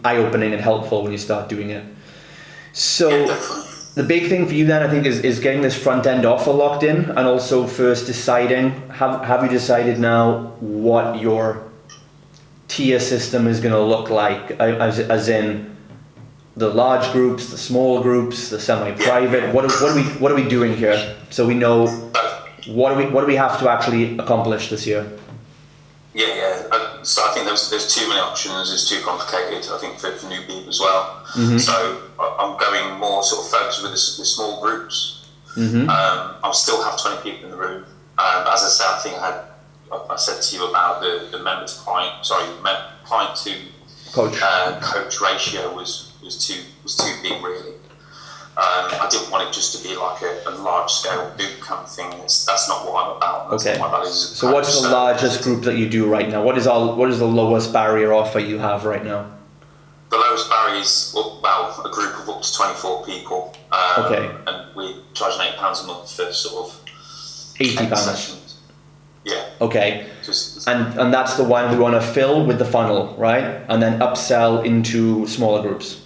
eye-opening and helpful when you start doing it. So definitely. the big thing for you then, I think, is getting this front-end offer locked in, and also first deciding, have you decided now what your tier system is going to look like, as in the large groups, the small groups, the semi-private? What are we doing here, so we know what do we have to actually accomplish this year? So I think there's too many options. It's too complicated, I think, for new people as well. So I'm going more sort of focused with the small groups. I'll still have 20 people in the room. As I said, I think I said to you about the member to client, client to coach ratio was too big, really. I didn't want it just to be like a large scale bootcamp thing. That's not what I'm about. That's okay. Not my values. So what's the largest group that you do right now? What is the lowest barrier offer you have right now? The lowest barrier is a group of up to 24 people. And we charge £8 a month for sort of £80. sessions. Yeah. Okay. And that's the one we want to fill with the funnel, right? And then upsell into smaller groups.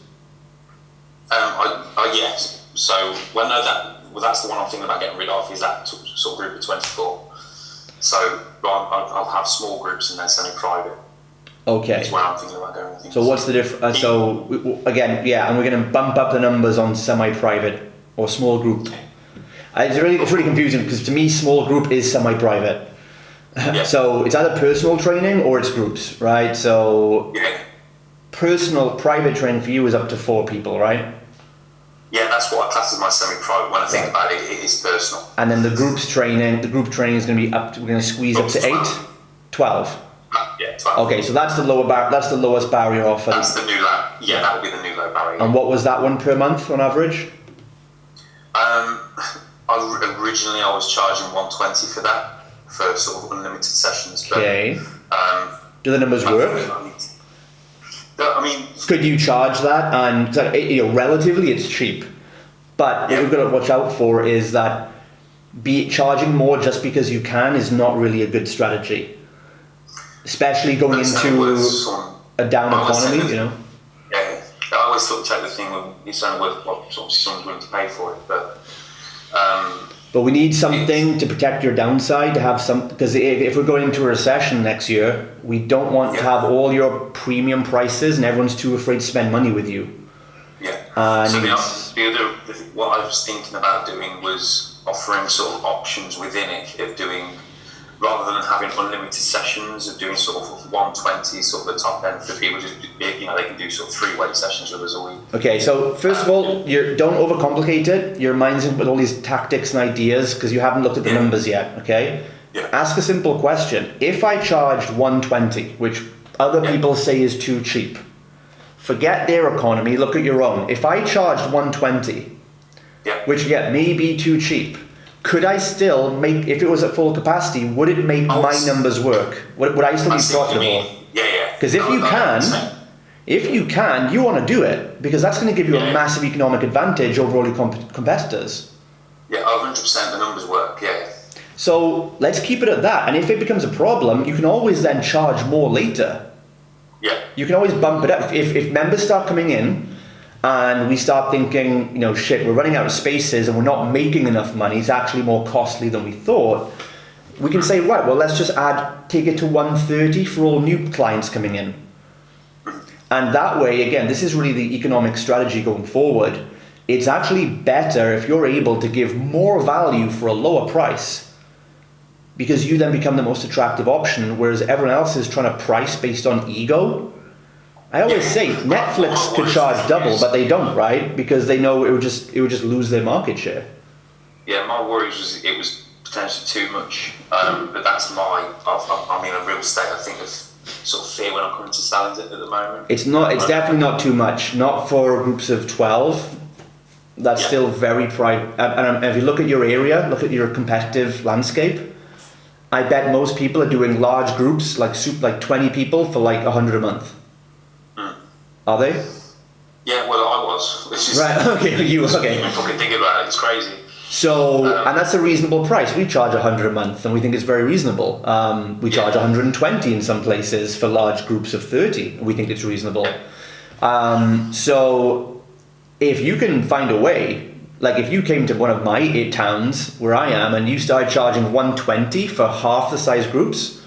Yes. So that's the one I'm thinking about getting rid of, is that sort of group of 24. So I'll have small groups and then semi-private. Okay. That's where I'm thinking about going. So what's the difference? So again, and we're going to bump up the numbers on semi-private or small group. It's really confusing, because to me, small group is semi-private. So it's either personal training or it's groups, right? So personal private training for you is up to 4 people, right? Yeah, that's what I class as my semi-private. When I think about it, it is personal. And then the group training is going to be we're going to squeeze up to 12. Yeah, 12. Okay, so that's the lowest barrier offer. That's the new low. Yeah, that would be the new low barrier. And what was that one per month on average? Originally I was charging $120 for that, for sort of unlimited sessions. Okay. Do the numbers work? Could you charge that? And relatively it's cheap, but what we've got to watch out for is that charging more just because you can is not really a good strategy, especially going into a down economy. Yeah, I always thought check the thing when it's only worth what someone's willing to pay for it, but we need something to protect your downside, to have some, because if we're going into a recession next year, we don't want to have all your premium prices and everyone's too afraid to spend money with you. What I was thinking about doing was offering sort of options within it, of doing, rather than having unlimited sessions, of doing sort of 120, sort of the top end for people. They can do sort of 3 weight sessions with us a week. Okay, so first of all, don't overcomplicate it. Your mind's in with all these tactics and ideas because you haven't looked at the numbers yet. Okay. Ask a simple question. If I charged 120, which other people say is too cheap, forget their economy. Look at your own. If I charged 120, which may be too cheap, could I still make, if it was at full capacity, would it make my numbers work? Would I still be profitable? Because if you can, you want to do it, because that's going to give you a massive economic advantage over all your competitors. 100% the numbers work, So let's keep it at that. And if it becomes a problem, you can always then charge more later. You can always bump it up. If members start coming in, and we start thinking, we're running out of spaces and we're not making enough money, it's actually more costly than we thought, we can say, right, well, let's just take it to 130 for all new clients coming in. And that way, again, this is really the economic strategy going forward. It's actually better if you're able to give more value for a lower price, because you then become the most attractive option, whereas everyone else is trying to price based on ego. I always say Netflix could charge double, but they don't, right? Because they know it would just lose their market share. Yeah, my worries was it was potentially too much, but that's a real estate, I think, of sort of fear when I'm coming to selling it at the moment. It's definitely not too much. Not for groups of 12. That's still very private. And if you look at your area, look at your competitive landscape, I bet most people are doing large groups, like 20 people for like 100 a month. Are they? Yeah, well, I was. Right, okay, you okay. Even fucking thinking about it, it's crazy. So, and that's a reasonable price. We charge 100 a month, and we think it's very reasonable. We charge 120 in some places for large groups of 30. We think it's reasonable. So if you can find a way, like if you came to one of my 8 towns where I am and you started charging 120 for half the size groups,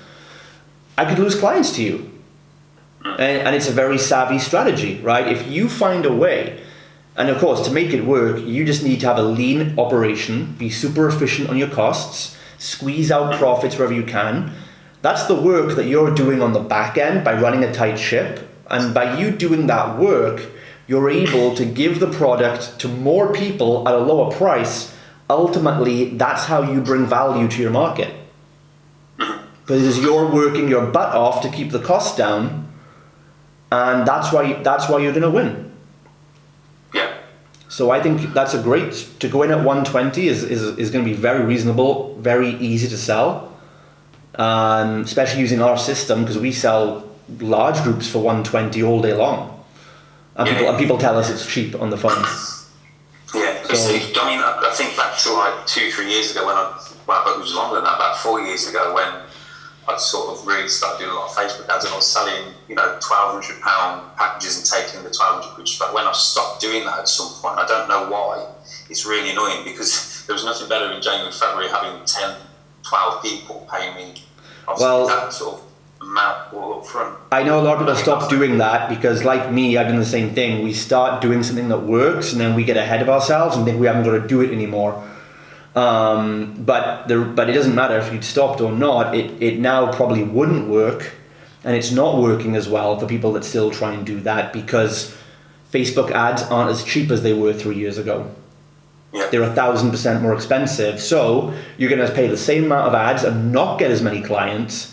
I could lose clients to you. And it's a very savvy strategy, right? If you find a way, and of course, to make it work, you just need to have a lean operation, be super efficient on your costs, squeeze out profits wherever you can. That's the work that you're doing on the back end by running a tight ship. And by you doing that work, you're able to give the product to more people at a lower price. Ultimately, that's how you bring value to your market. Because you're working your butt off to keep the costs down, and that's why you're going to win. Yeah. So I think that's to go in at 120 is going to be very reasonable, very easy to sell, especially using our system, because we sell large groups for 120 all day long, and people tell us it's cheap on the phone. Yeah, so, I mean, I think back to like 2-3 years ago it was longer than that, about 4 years ago, when I sort of really started doing a lot of Facebook ads, and I was selling, £1,200 packages and taking the 1,200 quid. But when I stopped doing that at some point, I don't know why, it's really annoying, because there was nothing better in January, February, having 10, 12 people paying me that sort of amount all up front. I know a lot of people stop doing that because, like me, I've done the same thing. We start doing something that works, and then we get ahead of ourselves and think we haven't got to do it anymore. But it doesn't matter if you'd stopped or not. It now probably wouldn't work, and it's not working as well for people that still try and do that, because Facebook ads aren't as cheap as they were 3 years ago. Yeah. They're 1,000% more expensive. So you're going to pay the same amount of ads and not get as many clients.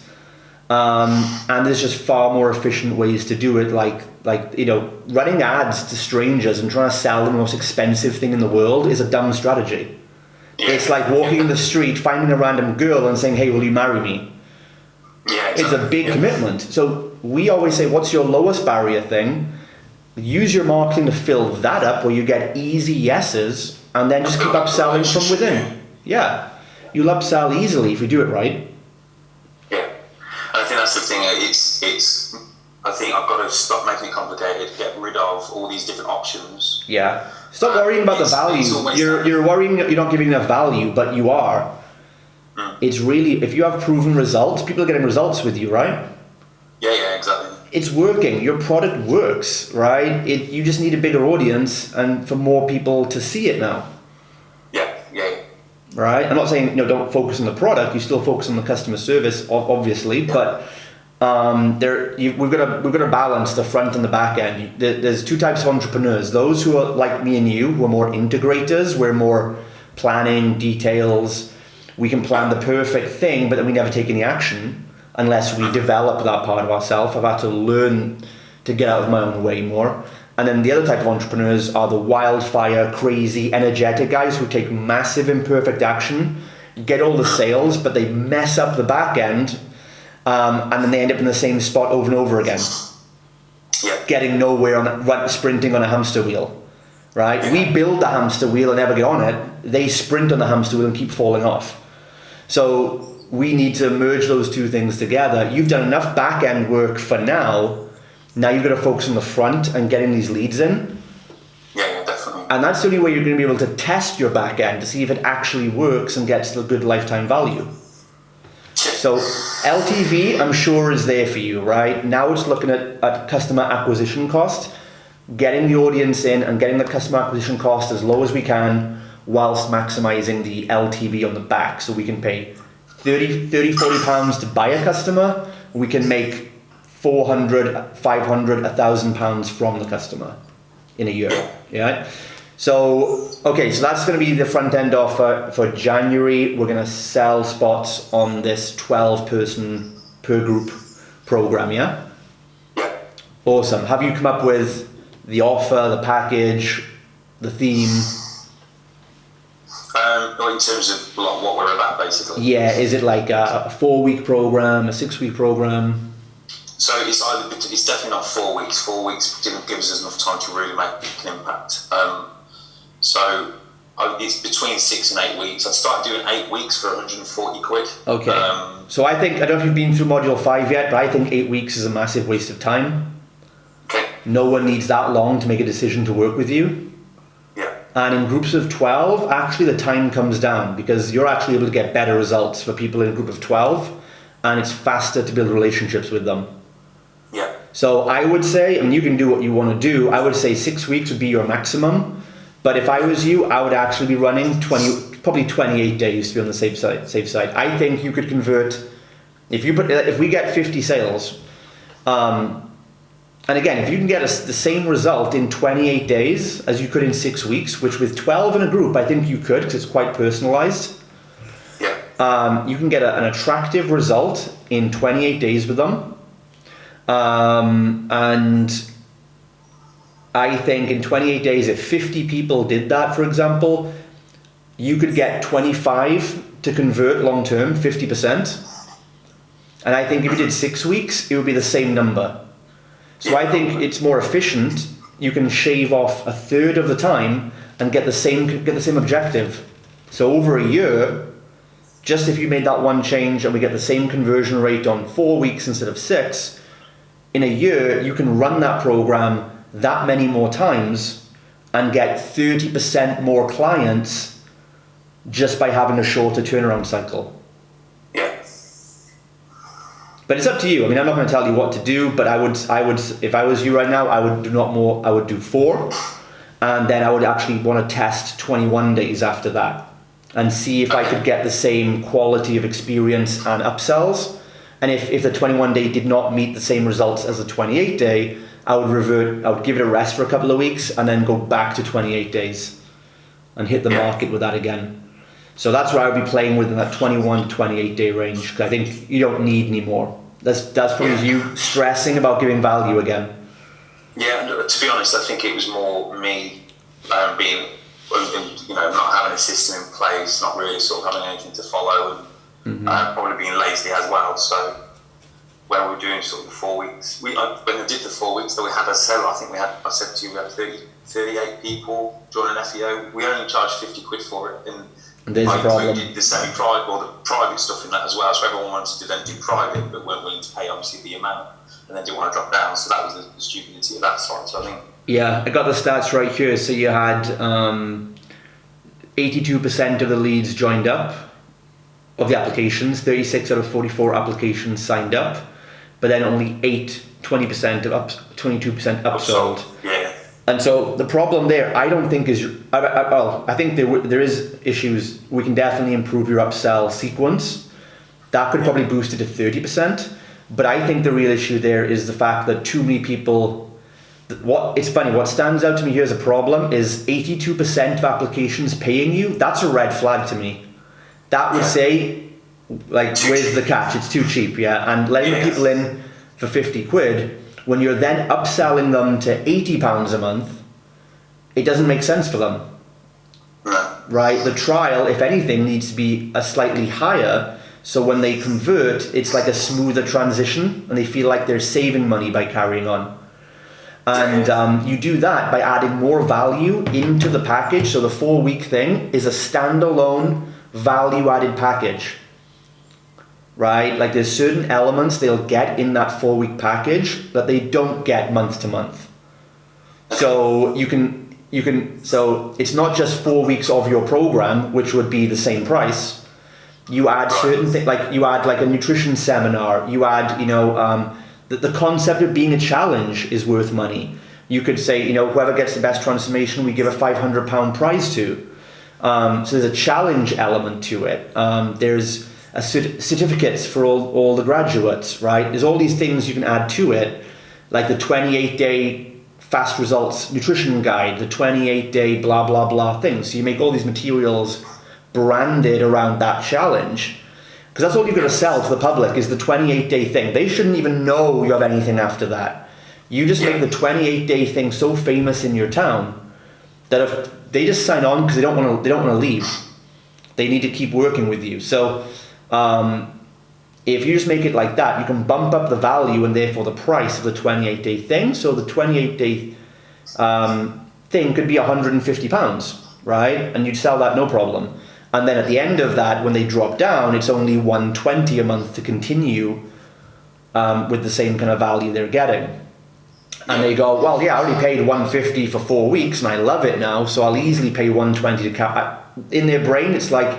And there's just far more efficient ways to do it, like running ads to strangers and trying to sell the most expensive thing in the world is a dumb strategy. It's like walking in the street, finding a random girl and saying, "Hey, will you marry me?" Yeah, exactly. It's a big commitment. So we always say, what's your lowest barrier thing? Use your marketing to fill that up, where you get easy yeses, and then just keep upselling from within. Yeah, you'll upsell easily if you do it right. Yeah, and I think that's the thing. I think I've got to stop making it complicated, get rid of all these different options. Yeah. Stop worrying about the value. You're worrying that you're not giving enough value, but you are. It's really, if you have proven results, people are getting results with you, right? Yeah, exactly. It's working. Your product works, right? You just need a bigger audience and for more people to see it now. Yeah. Right? I'm not saying don't focus on the product. You still focus on the customer service, obviously, but we've got to balance the front and the back end. There's 2 types of entrepreneurs: those who are like me and you, who are more integrators. We're more planning details. We can plan the perfect thing, but then we never take any action unless we develop that part of ourselves. I've had to learn to get out of my own way more. And then the other type of entrepreneurs are the wildfire, crazy, energetic guys who take massive imperfect action, get all the sales, but they mess up the back end. And then they end up in the same spot over and over again, getting nowhere sprinting on a hamster wheel, right? We build the hamster wheel and never get on it. They sprint on the hamster wheel and keep falling off. So we need to merge those 2 things together. You've done enough back end work for now. Now you've got to focus on the front and getting these leads in. Yeah, definitely. And that's the only way you're going to be able to test your back end to see if it actually works and gets the good lifetime value. So LTV, I'm sure, is there for you, right? Now it's looking at customer acquisition cost, getting the audience in and getting the customer acquisition cost as low as we can whilst maximizing the LTV on the back. So we can pay 30, 40 pounds to buy a customer. We can make 400, 500, 1,000 pounds from the customer in a year. Yeah. So that's going to be the front end offer for January. We're going to sell spots on this 12-person per group program, yeah? Yeah. Awesome. Have you come up with the offer, the package, the theme? In terms of what we're about, basically. Yeah, is it like a 4-week program, a 6-week program? So it's definitely not 4 weeks. 4 weeks didn't give us enough time to really make an impact. So it's between 6 and 8 weeks. I started doing 8 weeks for 140 quid. Okay. So I don't know if you've been through module 5 yet, but I think 8 weeks is a massive waste of time. Okay. no one needs that long to make a decision to work with you. And in groups of 12, actually the time comes down because you're actually able to get better results for people in a group of 12, and it's faster to build relationships with them. Yeah. So I would say, I mean, you can do what you want to do. I would say 6 weeks would be your maximum. But if I was you, I would actually be running probably 28 days to be on the safe side. I think you could convert, if we get 50 sales, and again, if you can get the same result in 28 days as you could in 6 weeks, which with 12 in a group, I think you could because it's quite personalized. Yeah. You can get an attractive result in 28 days with them. And I think in 28 days, if 50 people did that, for example, you could get 25 to convert long term, 50%. And I think if you did 6 weeks, it would be the same number. So I think it's more efficient. You can shave off a third of the time and get the same objective. So over a year, just if you made that one change and we get the same conversion rate on 4 weeks instead of 6, in a year you can run that program that many more times and get 30% more clients just by having a shorter turnaround cycle. But it's up to you. I mean, I'm not going to tell you what to do, but I would, if I was you right now, I would do not more. I would do 4, and then I would actually want to test 21 days after that, and see if I could get the same quality of experience and upsells. And if the 21 day did not meet the same results as the 28 day, I would revert. I would give it a rest for a couple of weeks, and then go back to 28 days, and hit the market with that again. So that's where I would be playing within that 21 to 28 day range, because I think you don't need any more. That's probably you stressing about giving value again. Yeah, to be honest, I think it was more me being, not having a system in place, not really sort of having anything to follow, and probably being lazy as well. So when we were doing sort of the 4 weeks, when I did the 4 weeks, that we had a sale. I think I said to you, we had 38 people join an FEO. We only charged 50 quid for it, and there's a problem. The semi-private or the private stuff in that as well. So everyone wanted to then do private, but weren't willing to pay obviously the amount, and then didn't want to drop down. So that was the stupidity of that side. So I think. Yeah, I got the stats right here. So you had 82% of the leads joined up, of the applications. 36 out of 44 applications signed up, but then only 22% upsold. Yeah. And so the problem there, I don't think is, I think there is issues. We can definitely improve your upsell sequence. That could probably boost it to 30%. But I think the real issue there is the fact that too many people, it's funny, what stands out to me here as a problem is 82% of applications paying you. That's a red flag to me. That would say, like, where's the catch? It's too cheap, And letting people in for 50 quid, when you're then upselling them to £80 a month, it doesn't make sense for them. Right? The trial, if anything, needs to be a slightly higher, so when they convert, it's like a smoother transition, and they feel like they're saving money by carrying on. And you do that by adding more value into the package. So the 4-week thing is a standalone value-added package. Right? Like there's certain elements they'll get in that 4-week package that they don't get month to month. So so it's not just 4 weeks of your program, which would be the same price. You add certain things, like you add like a nutrition seminar, you add, the concept of being a challenge is worth money. You could say, whoever gets the best transformation, we give a £500 prize to. So there's a challenge element to it. There's certificates for all the graduates, right? There's all these things you can add to it, like the 28-day fast results nutrition guide, the 28-day blah, blah, blah things. So you make all these materials branded around that challenge, because that's all you're going to sell to the public is the 28-day thing. They shouldn't even know you have anything after that. You just make the 28-day thing so famous in your town that if they just sign on because they don't want to leave, they need to keep working with you. So if you just make it like that, you can bump up the value and therefore the price of the 28-day thing. So the 28-day thing could be £150, right? And you'd sell that no problem. And then at the end of that, when they drop down, it's only $120 a month to continue with the same kind of value they're getting. And they go, well, yeah, I already paid 150 for 4 weeks and I love it now, so I'll easily pay 120 to cap. In their brain, it's like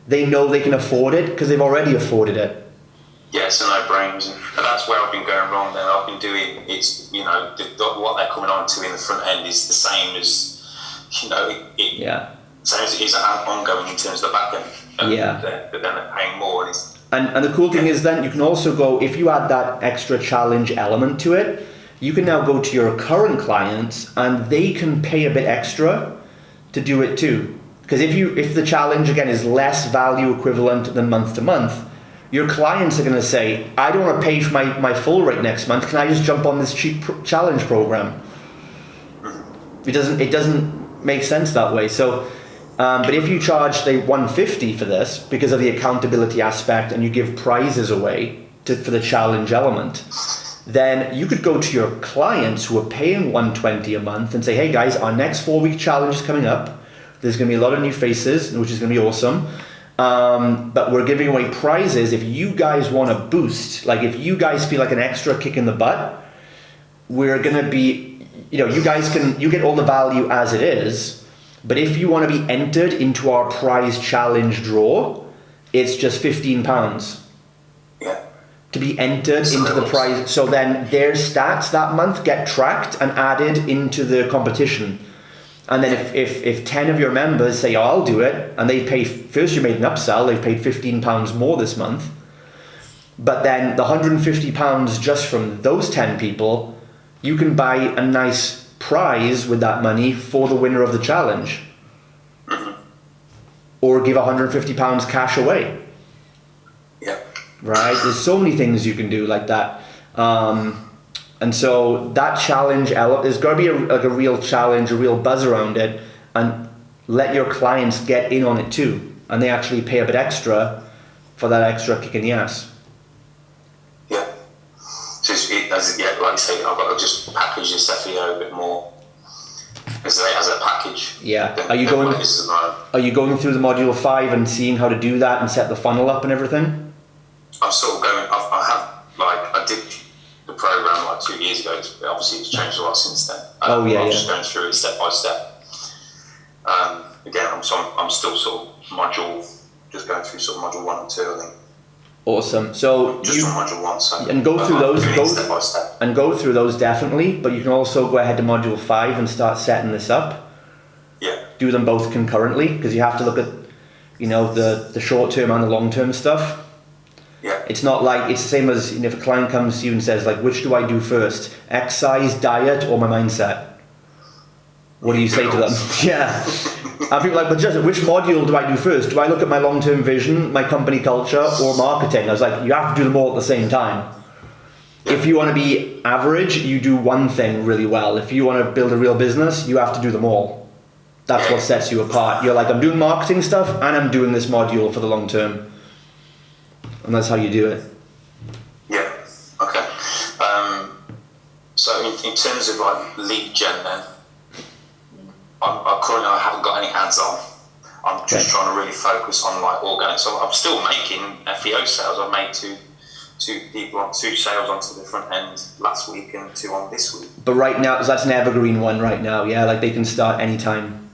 they know they can afford it because they've already afforded it. Yeah, it's a no-brainer. And that's where I've been going wrong then. I've been doing, it's, what they're coming on to in the front end is the same as, same as it is ongoing in terms of the back end. But then they're paying more. And the cool thing is then you can also go, if you add that extra challenge element to it, you can now go to your current clients and they can pay a bit extra to do it too. Because if the challenge again is less value equivalent than month to month, your clients are going to say, I don't want to pay for my full rate next month. Can I just jump on this cheap challenge program? It doesn't make sense that way. So, but if you charge say 150 for this because of the accountability aspect and you give prizes away for the challenge element, then you could go to your clients who are paying 120 a month and say, hey guys, our next 4-week challenge is coming up. There's going to be a lot of new faces, which is going to be awesome. But we're giving away prizes if you guys want to boost. Like if you guys feel like an extra kick in the butt, we're going to be, you guys you get all the value as it is. But if you want to be entered into our prize challenge draw, it's just £15. Yeah. To be entered into the prize. So then their stats that month get tracked and added into the competition. And then if 10 of your members say, oh, I'll do it, and they pay, first you made an upsell, they've paid £15 more this month, but then the £150 just from those 10 people, you can buy a nice prize with that money for the winner of the challenge. Or give £150 cash away. Yeah. Right? There's so many things you can do like that. And so that challenge element, there's got to be a real challenge, a real buzz around it, and let your clients get in on it too. And they actually pay a bit extra for that extra kick in the ass. Yeah. So like you say, I've got to just package this SEO a bit more as a package. Yeah. Are you going through the module 5 and seeing how to do that and set the funnel up and everything? I'm sort of going, I did the program like 2 years ago, but obviously it's changed a lot since then. I'm just going through it step by step. Again, I'm still sort of just going through sort of module 1 and 2, I think. Awesome. So just on module 1, so and go through those step by step. And go through those definitely, but you can also go ahead to module 5 and start setting this up. Yeah. Do them both concurrently because you have to look at, the short term and the long term stuff. Yeah. It's not like, it's the same as if a client comes to you and says like, which do I do first? Exercise, diet, or my mindset? What do you say to them? Yeah. And people are like, but just which module do I do first? Do I look at my long-term vision, my company culture, or marketing? I was like, you have to do them all at the same time. If you want to be average, you do one thing really well. If you want to build a real business, you have to do them all. That's what sets you apart. You're like, I'm doing marketing stuff and I'm doing this module for the long term. And that's how you do it. Yeah, okay. So in terms of like lead gen then, I haven't got any ads on. I'm just trying to really focus on like organic. So I'm still making FEO sales. I made two sales onto the front end last week and 2 on this week. But right now, that's an evergreen one right now, yeah? Like they can start anytime.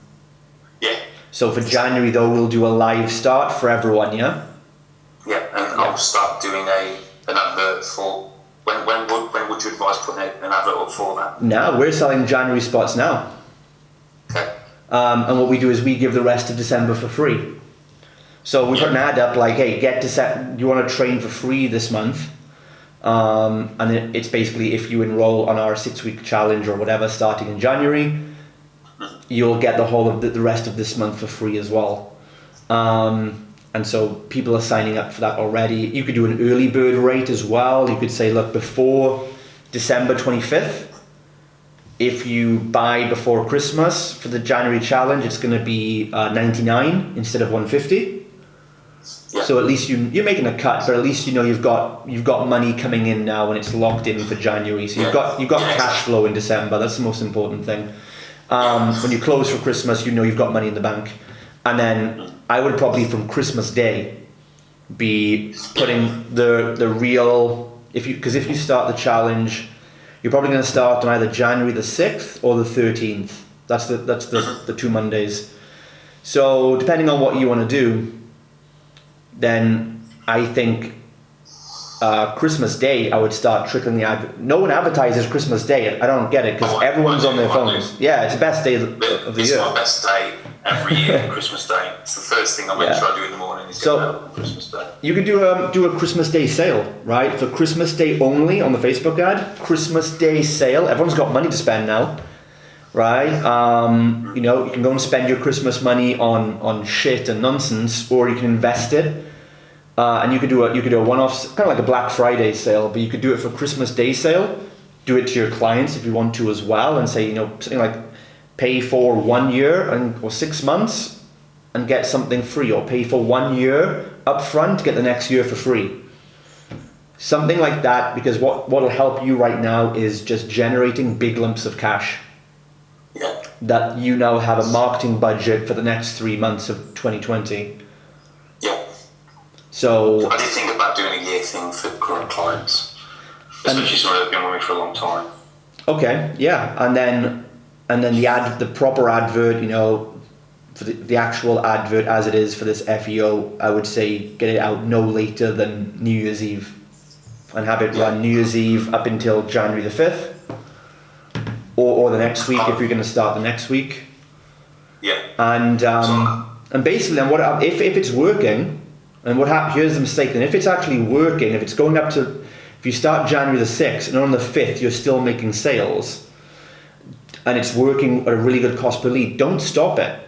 Yeah. So for January though, we'll do a live start for everyone, yeah? Yeah, and I'll start doing an advert for, when would you advise putting an advert up for that? Now, we're selling January spots now. Okay. And what we do is we give the rest of December for free. So we put an ad up like, hey, you want to train for free this month. And it's basically if you enroll on our 6-week challenge or whatever starting in January, you'll get the whole of the rest of this month for free as well. And so people are signing up for that already. You could do an early bird rate as well. You could say, look, before December 25th, if you buy before Christmas for the January challenge, it's going to be $99 instead of $150. Yeah. So at least you're making a cut, but at least you've got money coming in now and it's locked in for January. So you've got cash flow in December. That's the most important thing. When you close for Christmas, you've got money in the bank. And then I would probably from Christmas Day be putting the real, if you start the challenge you're probably going to start on either January the 6th or the 13th. That's the 2 Mondays. So depending on what you want to do, then I think Christmas Day, I would start trickling the ad. No one advertises Christmas Day. I don't get it because everyone's on their phones. Yeah, it's the best day of the year. It's my best day every year, Christmas Day. It's the first thing I make sure I do in the morning is get out on Christmas Day. You could do a Christmas Day sale, right? For Christmas Day only on the Facebook ad. Christmas Day sale. Everyone's got money to spend now, right? You know, you can go and spend your Christmas money on shit and nonsense, or you can invest it. And you could do a one-off, kind of like a Black Friday sale, but you could do it for Christmas Day sale. Do it to your clients if you want to as well, and say, you know, something like pay for 1 year or 6 months and get something free, or pay for 1 year up front, get the next year for free. Something like that, because what'll help you right now is just generating big lumps of cash. Yeah. That you now have a marketing budget for the next 3 months of 2020. Yeah. So I did think about doing a year thing for current clients, especially someone who's been with me for a long time. Okay, yeah, and then the proper advert, you know, for the actual advert as it is for this FEO, I would say get it out no later than New Year's Eve, and have it run New Year's Eve up until January the 5th, or the next week if you're going to start the next week. Yeah. And basically, then if it's working. And here's the mistake then. If it's actually working, if it's going up to, if you start January the 6th and on the 5th you're still making sales and it's working at a really good cost per lead, don't stop it,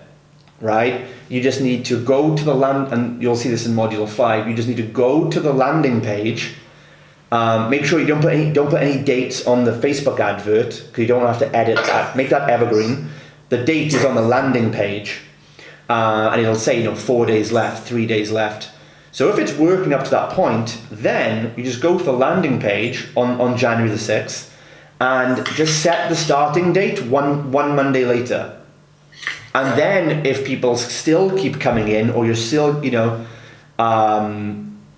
right? You just need to go to the land, and you'll see this in module 5, you just need to go to the landing page. Make sure you don't put any dates on the Facebook advert, because you don't have to edit that. Make that evergreen. The date is on the landing page, and it'll say, you know, 4 days left, 3 days left. So if it's working up to that point, then you just go to the landing page on January the 6th and just set the starting date one Monday later. And then if people still keep coming in, or you're still, you know,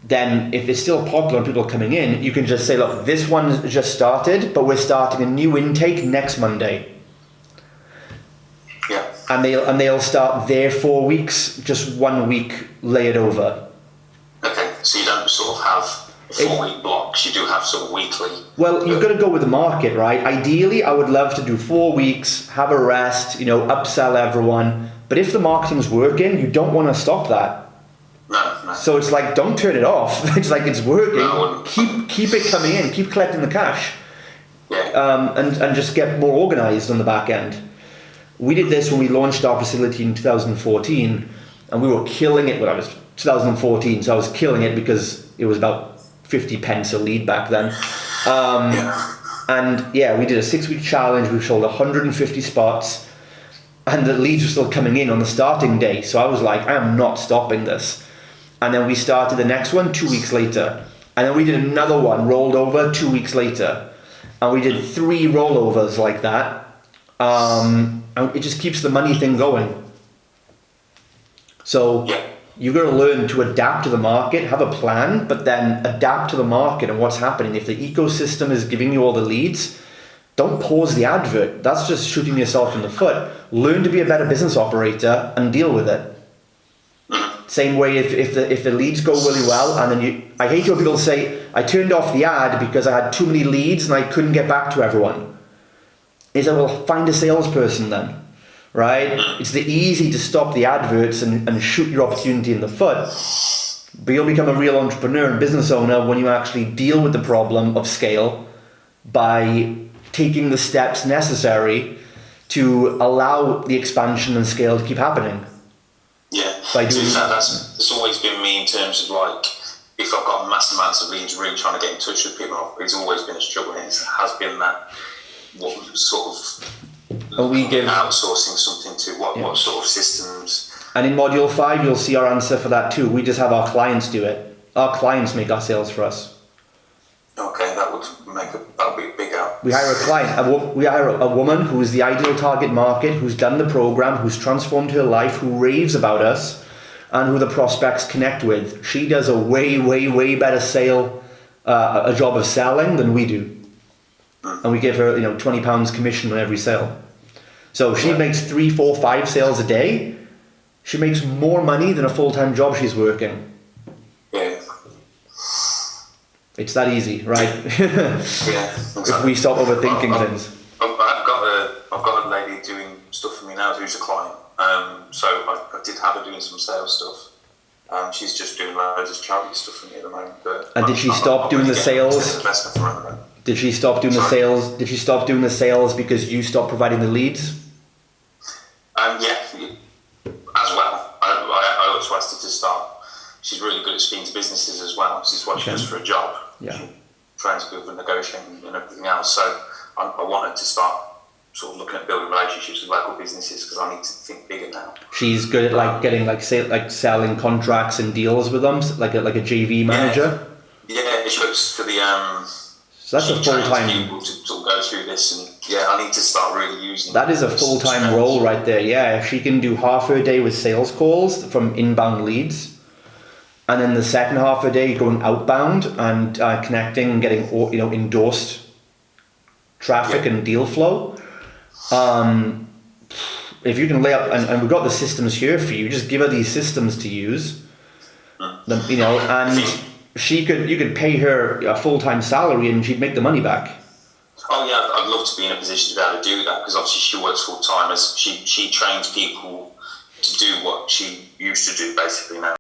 then if it's still popular and people are coming in, you can just say, look, this one's just started, but we're starting a new intake next Monday. Yeah. And they'll start their 4 weeks, just 1 week layered over. Okay, so you don't sort of have 4 week blocks, you do have sort of weekly. Well, you've got to go with the market, right? Ideally, I would love to do 4 weeks, have a rest, you know, upsell everyone. But if the marketing's working, you don't want to stop that. No. So it's like, don't turn it off. It's like, it's working. No, keep it coming in, keep collecting the cash. Yeah. And just get more organized on the back end. We did this when we launched our facility in 2014, and we were killing it. Well, I was 2014, so I was killing it because it was about 50 pence a lead back then. And yeah, we did a 6-week challenge. We sold 150 spots, and the leads were still coming in on the starting day. So I was like, I am not stopping this. And then we started the next one 2 weeks later, and then we did another one, rolled over 2 weeks later, and we did 3 rollovers like that. And it just keeps the money thing going. So you've got to learn to adapt to the market, have a plan, but then adapt to the market and what's happening. If the ecosystem is giving you all the leads, don't pause the advert. That's just shooting yourself in the foot. Learn to be a better business operator and deal with it. Same way if the leads go really well, and then I hate when people say, I turned off the ad because I had too many leads and I couldn't get back to everyone. Is that, well, find a salesperson then. Right? It's easy to stop the adverts and shoot your opportunity in the foot. But you'll become a real entrepreneur and business owner when you actually deal with the problem of scale by taking the steps necessary to allow the expansion and scale to keep happening. Yeah, that's always been me in terms of, like, if I've got mass amounts of leads, really trying to get in touch with people, it's always been a struggle, and it has been that what sort of we give outsourcing something to what sort of systems. And in module 5 you'll see our answer for that too. We just have our clients do it. Our clients make our sales for us. Okay, that would be a big help. We hire a client. We hire a woman who is the ideal target market, who's done the program, who's transformed her life, who raves about us, and who the prospects connect with. She does a way better a job of selling than we do. and we give her, £20 commission on every sale. So if she makes 3, 4, 5 sales a day, she makes more money than a full-time job she's working. Yeah. It's that easy, right? Yeah. Exactly. If we stop overthinking things. I've got a lady doing stuff for me now who's a client. So I did have her doing some sales stuff. She's just doing loads of charity stuff for me at the moment. And did she stop doing the sales? Did she stop doing the sales? Did she stop doing the sales because you stopped providing the leads? Yeah, as well. I outsourced her to start. She's really good at speaking to businesses as well. This is what she does for a job. Yeah. She trains people in negotiating and everything else. So I want her to start sort of looking at building relationships with local businesses because I need to think bigger now. She's good at getting selling contracts and deals with them, like a JV manager. Yeah, she looks for the. So that's a full-time. People to sort of go through this, and I need to start really using. That is a full-time role right there. Yeah, if she can do half her day with sales calls from inbound leads, and then the second half of the day going outbound and connecting and getting endorsed traffic and deal flow. If you can lay up, and we've got the systems here for you, just give her these systems to use. And you could pay her a full-time salary and she'd make the money back. Oh yeah, I'd love to be in a position to be able to do that because obviously she works full-time as she trains people to do what she used to do basically now.